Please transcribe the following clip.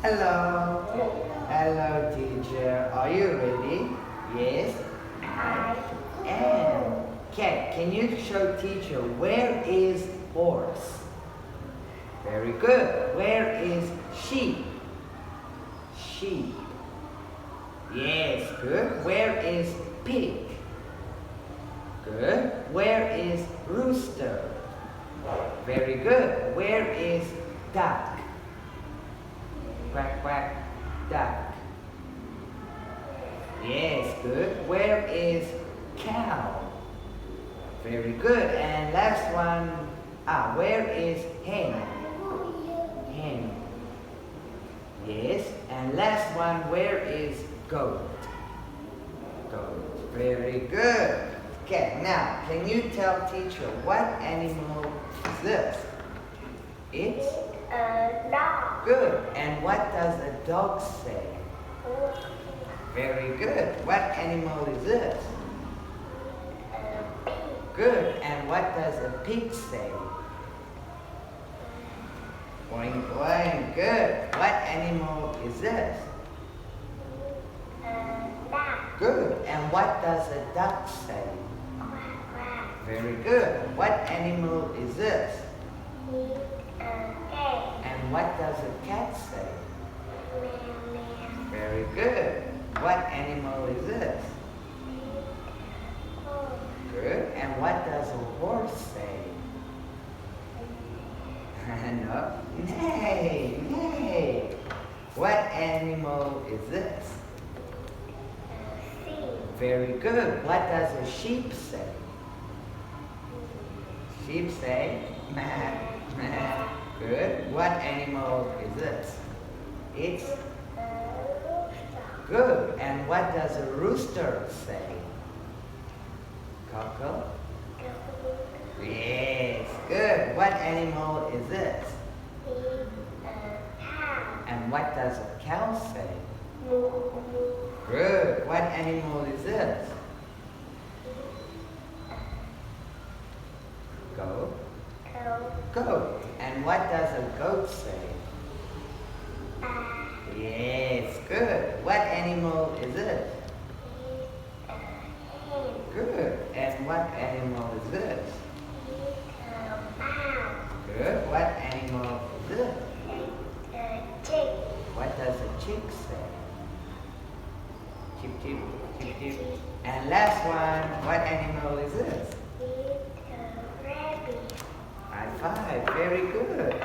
Hello. Hello, teacher. Are you ready? Yes? I And Cat, can you show teacher where is horse? Very good. Where is sheep? Sheep. Yes, good. Where is pig? Good. Where is rooster? Very good. Where is duck? Quack, quack, duck. Yes, good. Where is cow? Very good. And last one, where is hen? Hen. Yes. And last one, where is goat? Goat. Very good. Okay, now, can you tell teacher what animal is this? It's a dog. good. And what does a dog say? Very good. What animal is this? Good. And what does a pig say? Boing, boing. Good. What animal is this? Duck. Good. And what does a duck say? Quack, quack. Very good. What animal is this? Cat. And what does a cat say? Meow, meow. Very good. What animal is this? Horse. Good. And what does a horse say? No. Nay, nay. What animal is this? Sheep. Very good. What does a sheep say? Sheep say, meh, meh. Good. What animal is this? It's good. And what does a rooster say? Cockle? Yes, good. What animal is this? Cow. And what does a cow say? Moo, moo. Good. What animal is this? Goat. Cow. Goat. And what does a goat say? Hen. Yes, good. What animal is it? Good. And what animal is this? Mouse. Good. What animal is this? Chick. What does a chick say? Chip, chip, chip, chip. And last one, what animal is this? Rabbit. High five. Very good.